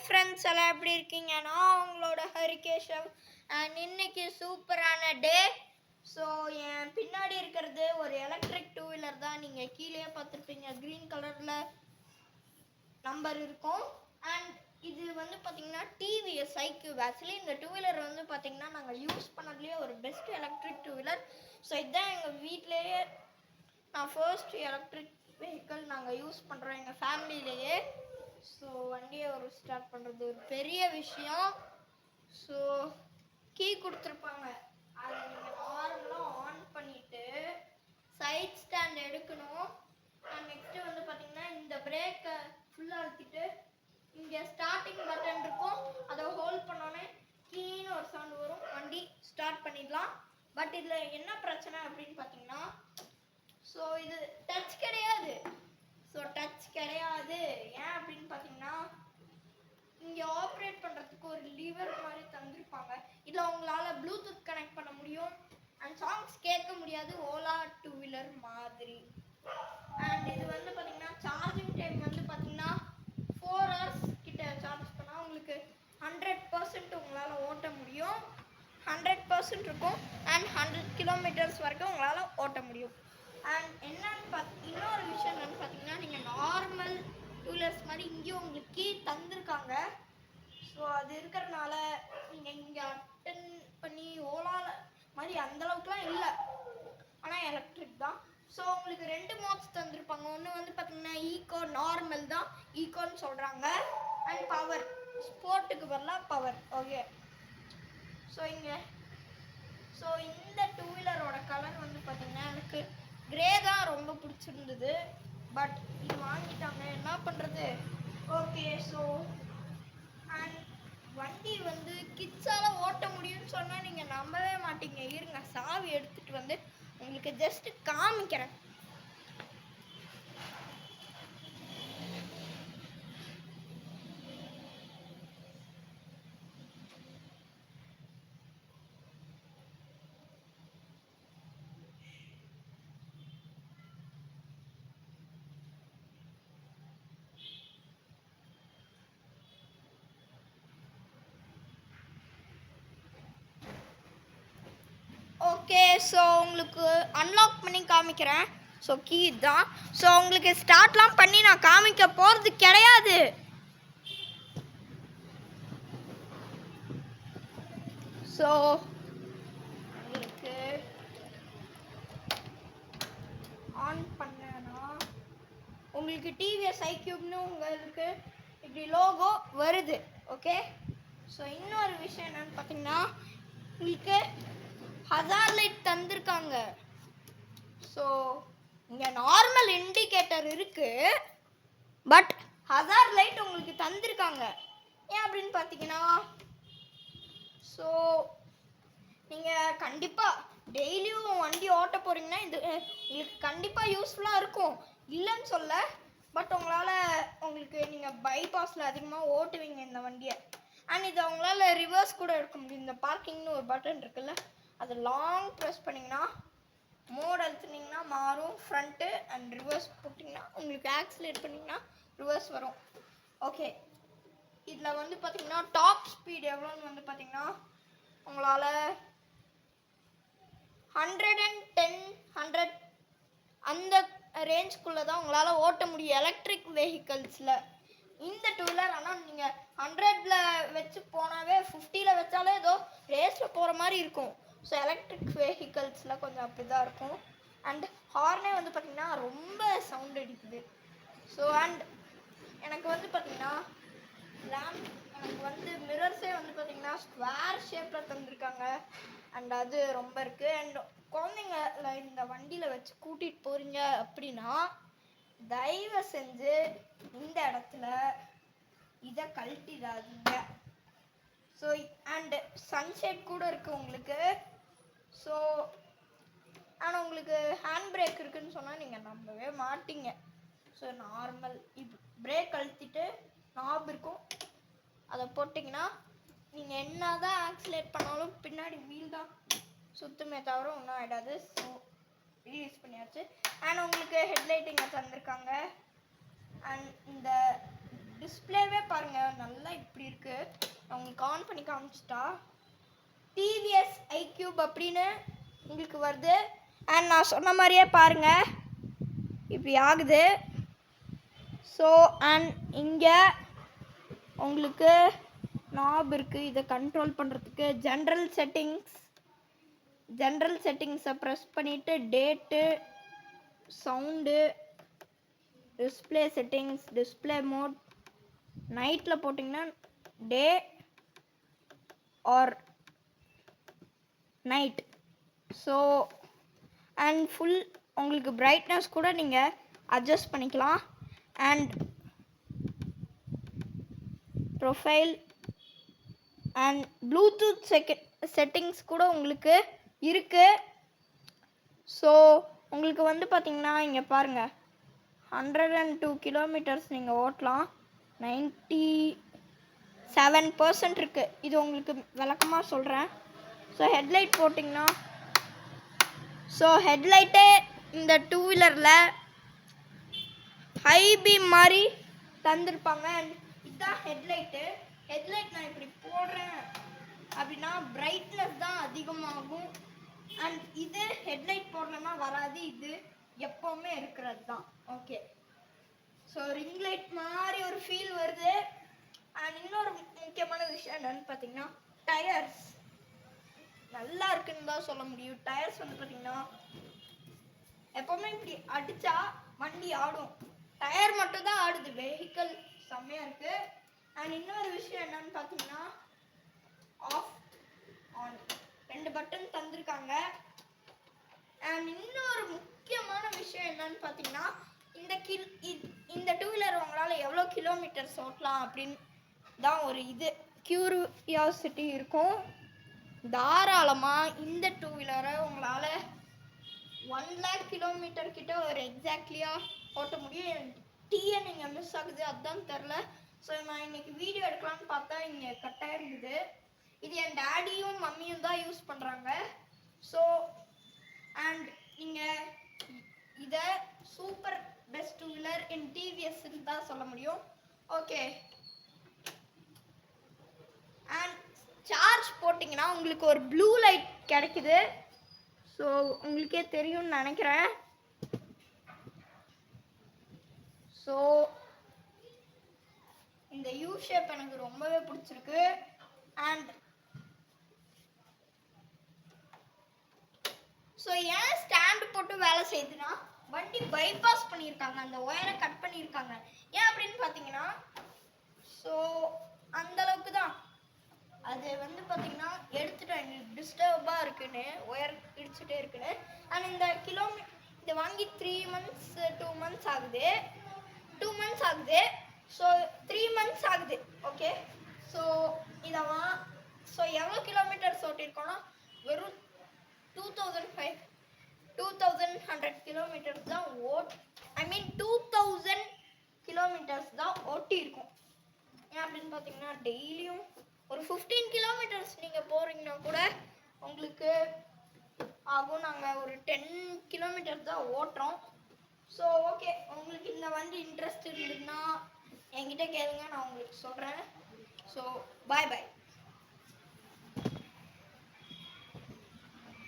Friends எல்லாம் எப்படி இருக்கீங்க? நான் உங்களோட ஹரிகேஷவ் அண்ட் இன்னைக்கு சூப்பரான டே. ஸோ என் பின்னாடி இருக்கிறது ஒரு எலக்ட்ரிக் டூ வீலர் தான். நீங்கள் கீழே பார்த்துருப்பீங்க, க்ரீன் கலரில் நம்பர் இருக்கும். அண்ட் இது வந்து பார்த்தீங்கன்னா டிவிஎஸ் ஐக்யூப். ஆக்சுவலி இந்த டூ வீலர் வந்து பார்த்தீங்கன்னா நாங்கள் யூஸ் பண்ணதுலேயே ஒரு best electric two wheeler. So இதுதான் எங்கள் வீட்டிலேயே நான் ஃபர்ஸ்ட் எலக்ட்ரிக் வெஹிக்கிள் நாங்கள் யூஸ் பண்ணுறோம் எங்கள் ஃபேமிலியிலேயே. ஸோ வண்டியை ஸ்டார்ட் பண்ணுறது ஒரு பெரிய விஷயம். ஸோ கீ கொடுத்துருப்பாங்க, அதை நீங்கள் நார்மலாக ஆன் பண்ணிவிட்டு சைட் ஸ்டாண்ட் எடுக்கணும். அண்ட் நெக்ஸ்ட்டு வந்து பார்த்தீங்கன்னா இந்த பிரேக்கை ஃபுல்லாக அழுத்திட்டு இங்கே ஸ்டார்டிங் பட்டன் இருக்கும், அதை ஹோல்ட் பண்ணோன்னே கீன்னு ஒரு சவுண்ட் வரும், வண்டி ஸ்டார்ட் பண்ணிடலாம். பட் இதில் என்ன பிரச்சனை அப்படின்னு பார்த்தீங்கன்னா, ஸோ இது டச் கிடையாது. ஏன் அப்படின்னு பார்த்தீங்கன்னா, இங்கே ஆப்ரேட் பண்ணுறதுக்கு ஒரு லிவர் மாதிரி தந்திருப்பாங்க. இதில் உங்களால் ப்ளூடூத் கனெக்ட் பண்ண முடியும் அண்ட் சாங்ஸ் கேட்க முடியாது, ஓலா டூ வீலர் மாதிரி. அண்ட் இது வந்து பார்த்தீங்கன்னா சார்ஜிங் டைம் வந்து பார்த்தீங்கன்னா 4 hours கிட்ட சார்ஜ் பண்ணால் உங்களுக்கு 100% உங்களால் ஓட்ட முடியும். 100% இருக்கும் அண்ட் 100 kilometers வரைக்கும் உங்களால் ஓட்ட முடியும். அண்ட் இன்னொரு விஷயம் என்னன்னு பார்த்தீங்கன்னா, நீங்கள் நார்மல் டூ வீலர்ஸ் மாதிரி இங்கேயும் உங்களுக்கு கீ தந்திருக்காங்க. ஸோ அது இருக்கிறதுனால நீங்கள் இங்கே அட்டன் பண்ணி ஓலா மாதிரி அந்தளவுக்குலாம் இல்லை, ஆனால் எலக்ட்ரிக் தான். ஸோ உங்களுக்கு 2 மோட்ஸ் தந்திருப்பாங்க. ஒன்று வந்து பார்த்தீங்கன்னா ஈகோ, நார்மல் தான் ஈகோன்னு சொல்கிறாங்க. அண்ட் பவர், ஸ்போர்ட்டுக்கு பதிலாக பவர். ஓகே, ஸோ இந்த டூ வீலரோட கலர் வந்து பார்த்தீங்கன்னா எனக்கு கிரே தான் ரொம்ப பிடிச்சிருந்தது. பட் இது வாங்கிட்டாங்க, என்ன பண்ணுறது. ஓகே, ஸோ அண்ட் வண்டி வந்து கிட்ஸால் ஓட்ட முடியும்னு சொன்னால் நீங்கள் நம்பவே மாட்டீங்க. இருங்க, சாவி எடுத்துகிட்டு வந்து உங்களுக்கு ஜஸ்ட்டு காமிக்கிறேன். ஓகே, ஸோ உங்களுக்கு அன்லாக் பண்ணி காமிக்கிறேன். ஸோ கீ தான். ஸோ உங்களுக்கு ஸ்டார்ட்லாம் பண்ணி நான் காமிக்க போகிறது கிடையாது. ஸோ உங்களுக்கு ஆன் பண்ணேன்னா உங்களுக்கு டிவிஎஸ் ஐக்யூப்னு உங்களுக்கு இப்படி லோகோ வருது. ஓகே, ஸோ இன்னொரு விஷயம் என்னன்னு பார்த்தீங்கன்னா, உங்களுக்கு ஹசார்ட் லைட் தந்திருக்காங்க. ஸோ இங்கே நார்மல் இண்டிகேட்டர் இருக்குது, பட் ஹசார்ட் லைட் உங்களுக்கு தந்திருக்காங்க. ஏன் அப்படின்னு பார்த்தீங்கன்னா, ஸோ நீங்கள் கண்டிப்பாக டெய்லியும் வண்டி ஓட்ட போகிறீங்கன்னா இது உங்களுக்கு கண்டிப்பாக யூஸ்ஃபுல்லாக இருக்கும், இல்லைன்னு சொல்ல. பட் உங்களுக்கு நீங்கள் பைபாஸில் அதிகமாக ஓட்டுவீங்க இந்த வண்டியை. அண்ட் இதை உங்களால் ரிவர்ஸ் கூட எடுக்க முடியும். இந்த பார்க்கிங்னு ஒரு பட்டன் இருக்குல்ல, அது லாங் ப்ரெஸ் பண்ணிங்கன்னா மோட் அழுத்துனீங்கன்னா மாறும் ஃப்ரண்ட்டு, அண்ட் ரிவர்ஸ் போட்டிங்கன்னா உங்களுக்கு ஆக்சிலேட் பண்ணிங்கன்னா ரிவர்ஸ் வரும். ஓகே, இதில் வந்து பார்த்திங்கன்னா டாப் ஸ்பீட் எவ்வளோன்னு வந்து பார்த்திங்கன்னா உங்களால் 110, 100 அந்த ரேஞ்சுக்குள்ளே தான் உங்களால் ஓட்ட முடியும் எலக்ட்ரிக் வெஹிக்கல்ஸில். இந்த டூ வீலர் ஆனால் நீங்கள் 100ல் வச்சு போனாவே 50ல் வச்சாலே ஏதோ ரேஸில் போகிற மாதிரி இருக்கும். ஸோ எலக்ட்ரிக் வெஹிக்கல்ஸில் கொஞ்சம் அப்படி தான் இருக்கும். அண்ட் ஹார்னே வந்து பார்த்திங்கன்னா ரொம்ப சவுண்ட் அடிக்குது. ஸோ அண்ட் எனக்கு வந்து பார்த்திங்கன்னா எனக்கு வந்து மிரர்ஸே வந்து பார்த்திங்கன்னா ஸ்கொயர் ஷேப்பில் தந்திருக்காங்க. அண்ட் அது ரொம்ப இருக்குது. அண்ட் குழந்தைங்கள இந்த வண்டியில் வச்சு கூட்டிகிட்டு போகிறீங்க அப்படின்னா தயவு செஞ்சு இந்த இடத்துல இதை கழட்டிடாதீங்க. ஸோ அண்டு சன்ஷேட் கூட இருக்குது உங்களுக்கு. ஸோ ஆனால் உங்களுக்கு ஹேண்ட் பிரேக் இருக்குதுன்னு சொன்னால் நீங்கள் நம்பவே மாட்டீங்க. ஸோ நார்மல் இப்போ பிரேக் அழுத்திட்டு நாப் இருக்கும், அதை போட்டிங்கன்னா நீங்கள் என்ன தான் ஆக்சிலேட் பண்ணாலும் பின்னாடி வீல் தான் சுத்தமே தவிர ஒன்றும் ஆகிடாது. ஸோ ரிலீஸ் பண்ணியாச்சு. அண்ட் உங்களுக்கு ஹெட்லைட் இங்கே தந்திருக்காங்க. அண்ட் இந்த டிஸ்பிளேவே பாருங்கள், நல்லா இப்படி உங்களுக்கு ஆன் பண்ணி காமிச்சிட்டா டிவிஎஸ் iQube அப்படின்னு உங்களுக்கு வருது. அண்ட் நான் சொன்ன மாதிரியே பாருங்கள் இப்படி ஆகுது. ஸோ அண்ட் இங்கே உங்களுக்கு நாப் இருக்குது. இதை கண்ட்ரோல் பண்ணுறதுக்கு ஜென்ரல் செட்டிங்ஸை ப்ரெஸ் பண்ணிவிட்டு date, sound, display settings, display mode நைட்டில் போட்டிங்கன்னா day or night. So and full உங்களுக்கு பிரைட்னஸ் கூட நீங்கள் அட்ஜஸ்ட் பண்ணிக்கலாம். And profile and Bluetooth settings கூட உங்களுக்கு இருக்குது. ஸோ உங்களுக்கு வந்து பார்த்திங்கன்னா இங்கே பாருங்கள் 102 கிலோமீட்டர்ஸ் நீங்கள் ஓட்டலாம். 97% இருக்குது. இது உங்களுக்கு விளக்கமாக சொல்கிறேன். ஸோ ஹெட்லைட் போட்டிங்கன்னா ஹெட்லைட்டே இந்த டூ வீலரில் ஹை பீம் மாதிரி தந்திருப்பாங்க. அண்ட் இதுதான் ஹெட்லைட்டு. ஹெட்லைட் நான் இப்படி போடுறேன் அப்படின்னா பிரைட்னஸ் தான் அதிகமாகும். அண்ட் இது ஹெட்லைட் போடலன்னா வராது. இது எப்போவுமே இருக்கிறது தான். ஓகே, ஸோ ரிங் லைட் மாதிரி ஒரு ஃபீல் வருது. அண்ட் இன்னொரு முக்கியமான விஷயம் என்னன்னு பார்த்தீங்கன்னா டயர்ஸ் நல்லா இருக்குன்னு தான் சொல்ல முடியும். டயர்ஸ் வந்து பார்த்தீங்கன்னா எப்போவுமே இப்படி அடித்தா வண்டி ஆடும். டயர் மட்டும் தான் ஆடுது. வெஹிக்கிள் செம்மையாக இருக்குது. அண்ட் இன்னொரு விஷயம் என்னன்னு பார்த்தீங்கன்னா ஆஃப் ஆன் 2 பட்டன் தந்திருக்காங்க. அண்ட் இன்னொரு முக்கியமான விஷயம் என்னன்னு பார்த்தீங்கன்னா இந்த டூ வீலர் உங்களால் எவ்வளோ கிலோமீட்டர்ஸ் ஓட்டலாம் அப்படின்னு தான் ஒரு கியூரியாசிட்டி இருக்கும். தாராளமாக இந்த டூ வீலரை உங்களால் 1 lakh கிலோமீட்டர் கிட்ட ஒரு எக்ஸாக்ட்லியாக ஓட்ட முடியும். டீயை நீங்கள் மிஸ் ஆகுது, அதுதான் தெரில. ஸோ நான் இன்னைக்கு வீடியோ எடுக்கலான்னு பார்த்தா இங்கே கட்டாக இருந்தது. இது என் டேடியும் மம்மியும் தான் யூஸ் பண்ணுறாங்க. ஸோ அண்ட் நீங்கள் இதை சூப்பர் பெஸ்ட் டூ வீலர் இன் டிவிஎஸ்ன்னு தான் சொல்ல முடியும். ஓகே, அண்ட் சார்ஜ் போட்டிங்கன்னா உங்களுக்கு ஒரு ப்ளூ லைட் கிடைக்குது. ஸோ உங்களுக்கே தெரியும்னு நினைக்கிறேன். ஸோ இந்த யூ ஷேப் எனக்கு ரொம்பவே பிடிச்சிருக்கு. அண்ட் ஸோ ஏன் ஸ்டாண்டு போட்டு வேலை செய்யுதுன்னா வண்டி பைபாஸ் பண்ணியிருக்காங்க, அந்த ஒயரை கட் பண்ணியிருக்காங்க. ஏன் அப்படின்னு பார்த்தீங்கன்னா ஸோ அந்தளவுக்கு தான் அது வந்து பார்த்தீங்கன்னா எடுத்துட்டோம். எங்களுக்கு டிஸ்டர்பாக இருக்குன்னு ஒயர் இடிச்சுட்டே இருக்குன்னு. அண்ட் இந்த இதை வாங்கி 3 months 2 months ஆகுது. 2 months ஆகுது. ஸோ 3 months ஆகுது. ஓகே, ஸோ ஸோ எவ்வளோ கிலோமீட்டர்ஸ் ஓட்டியிருக்கோன்னா வெறும் 2100 கிலோமீட்டர்ஸ் தான் 2000 கிலோமீட்டர்ஸ் தான் ஓட்டியிருக்கோம். ஏன் அப்படின்னு பார்த்தீங்கன்னா டெய்லியும் ஒரு 15 கிலோமீட்டர்ஸ் நீங்கள் போகிறீங்கன்னா கூட உங்களுக்கு ஆகும். நாங்கள் ஒரு 10 கிலோமீட்டர்ஸ் தான் ஓட்டுறோம். ஸோ ஓகே, உங்களுக்கு இந்த வண்டி இன்ட்ரெஸ்ட் இருந்ததுன்னா என்கிட்ட கேளுங்க, நான் உங்களுக்கு சொல்கிறேன். ஸோ பாய் பாய்.